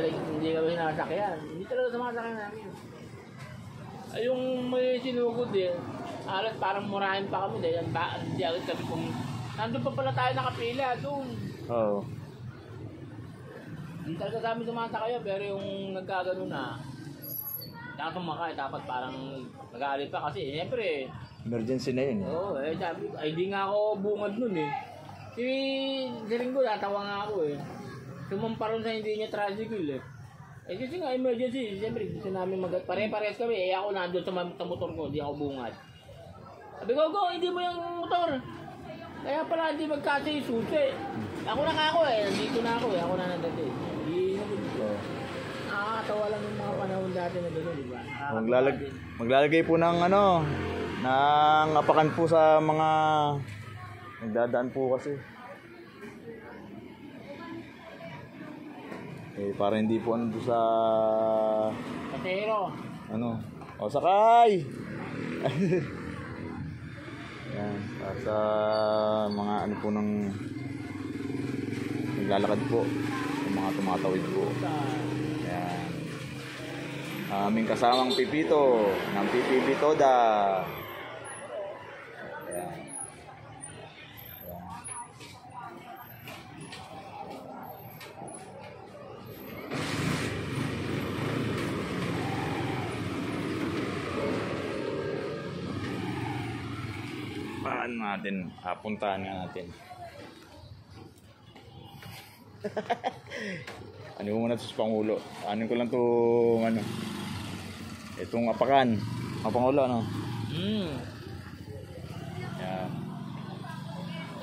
hindi kami nasakyan. Hindi talaga sumasakyan namin. Ay, yung may sinugod eh. Alas parang murahin pa kami dahil hindi agad kami kung... Nandun pa pala tayo nakapila doon. Oo. Hindi talaga sa amin sumasakyan pero yung nagkagano na dapat tumakay, dapat parang nag-aalit pa kasi siyempre Emergency na yun. oo, sabi ko, ay hindi nga ako bungad nun eh. Si Linggo, natawa nga ako eh. Sumamparon sa hindi niya tricycle eh. Eh kasi nga emergency, siyempre gusto namin pare-pares kami. Eh ako nandun sa motor ko, hindi ako bungad. Sabi ko, go, hindi mo yung motor. Kaya pala hindi magkasa yung susi. Ako na nga ako eh, nandito na ako eh. Ako na nandito eh. Hindi na dito. Nakakatawa lang yung mga panahon dati na gano'n, di ba? Maglalagay po ng ng apakan po sa mga nagdadaan po kasi. Eh, para hindi po sa... Patero. O, sakay! Yan, para sa mga po ng naglalakad po. Yung mga tumatawid po. Yan. Aming kasamang Pipito ng Pipi Bitoda. Yan. Paano natin? Puntahan nga natin. Ano mo muna ito sa Pangulo? Ano ko lang ito, itong apakan. Ang Pangulo, ano? Yan.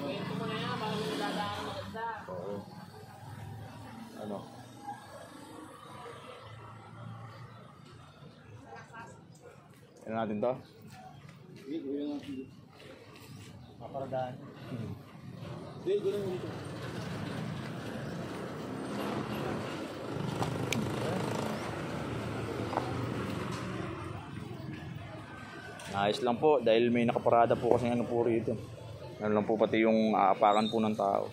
Ito mo na yan, parang may dadaan maganda. Oo. Ano? Ano natin to? Hindi, gawin natin dito. Paparadaan. Hindi, gawin dito. Ayos lang po dahil may nakaparada po kasi po rito. Ano lang po pati yung aapakan po ng tao.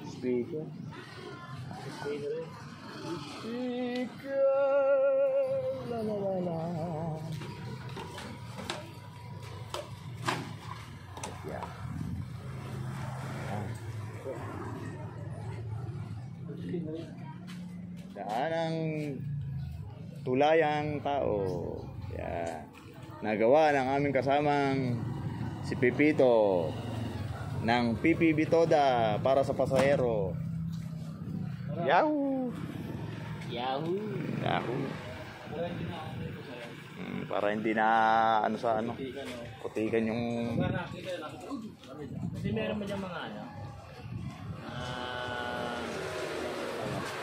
Speaker. La la la la. Yeah. Daan ang tulayang tao. Yeah. Nagawa ng aming kasamang si Pipito ng Pipi Bitoda para sa pasahero. Yahoo! Yahoo! Yahoo! Para hindi na putikan yung... Kasi meron mo dyan mga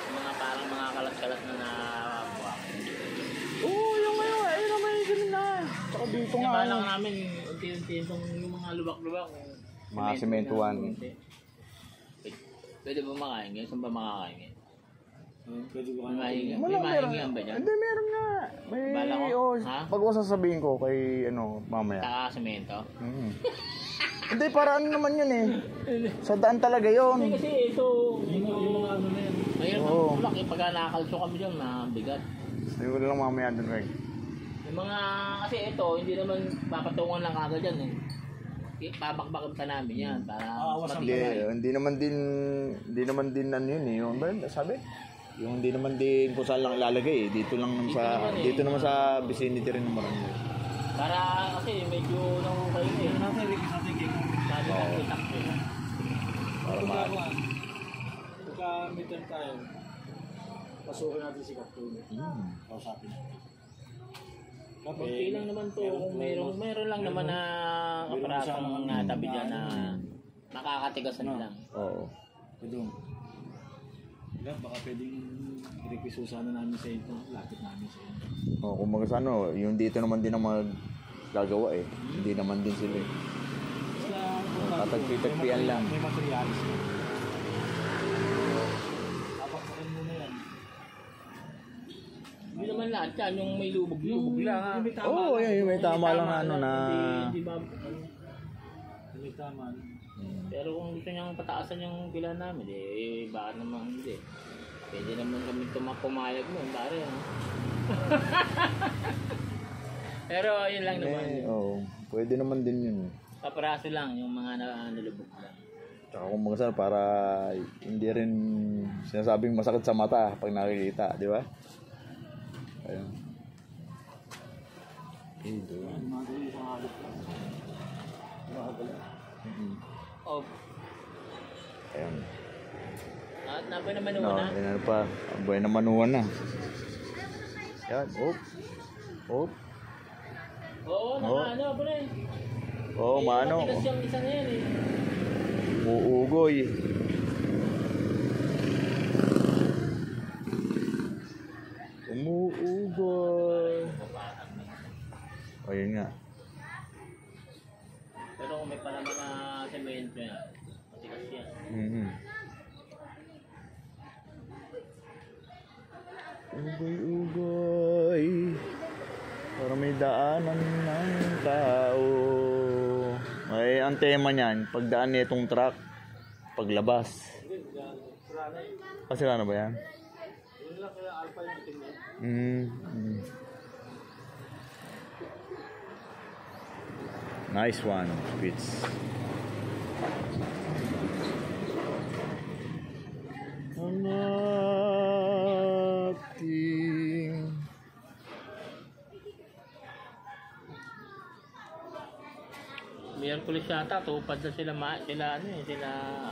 mga parang mga kalat-kalat na nabuha. Oo, yung ngayon, ayun naman yung ganun na. Saka dito nga. Kaya lang namin, unti-unti yung mga lubak-lubak. Mga sementuan. Pwede ba makain ngayon? Saan ba makakain ngayon? Pwede ba May mahingihan ba dyan? Hindi, meron nga. May, pag sasabihin ko kay, mamaya. Taka semento? Hindi, para ano naman yun eh. Sa daan talaga yun. Hindi kasi ito, yung mga ano na yan. Mayroon ng tulak eh, pagka nakakalso kami dyan, mabigat. Sabi ko lang mamaya dun, Greg. Yung mga, kasi ito, hindi naman papatungan lang kagad dyan eh. Babakbakan pa namin yan para matibay. Hindi naman din ano yun eh. Yung, sabi? Yung hindi naman din kung saan lang ilalagay eh. Dito naman sa vicinity rin ng Marangay. Para kasi medyo nahukay na eh. Sabi ng itak eh. Para Pagka midterm tayo, pasukin natin si Kaptulo. Kausapin. Okay lang naman to. Kung meron lang naman na aparatong natabi dyan na makakatigasan lang. Oo. Pwede. Baka pwedeng i-request sana namin sa ito. Lapit namin sa ito. Kung yung dito naman din ang magagawa eh. Hindi naman din sila eh. Tatagpi-tagpian lang. May materialis na. Papaksakin muna yan. Hindi naman lahat yan, yung may lubog-lubog lang ha. May tama Oo, lang. yun, may tama lang ano na... Hindi ba, May tama lang. pero kung gusto niyang pataasan yung pila namin, eh, baka naman hindi. Pwede naman kami pumayag mo, pare. Ha? Pero yun lang naman. Oo, pwede naman din yun. Paparaso lang yung mga nalubog lang. Tsaka kung magkasal para hindi rin sinasabing masakit sa mata pag nakikita, di ba? Ayun. Ito. Gumagawin sa halip lang. Oh, Ayun. at napoy naman No, una. yun ano pa. Ang buhay na manuwan na. Yan. Op. Op. Oo, Oh. ano, pre. Oo, mano. Matigas yung isa na yan eh. Uugoy. Umuugoy. O, yun nga. Pero kung may palaman na semento yan, matigas yan. Mhm. Ugoy-ugoy. Para may daanan ng tao. Ay, ang tema niyan, pagdaan nitong truck, paglabas. Sira na ba yan? Nice one, Spitz. Ang ating Miyerkules yata, tupad na sila, sila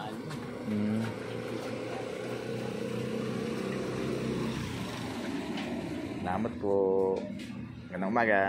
ano. Mm. Salamat po. Magandang umaga.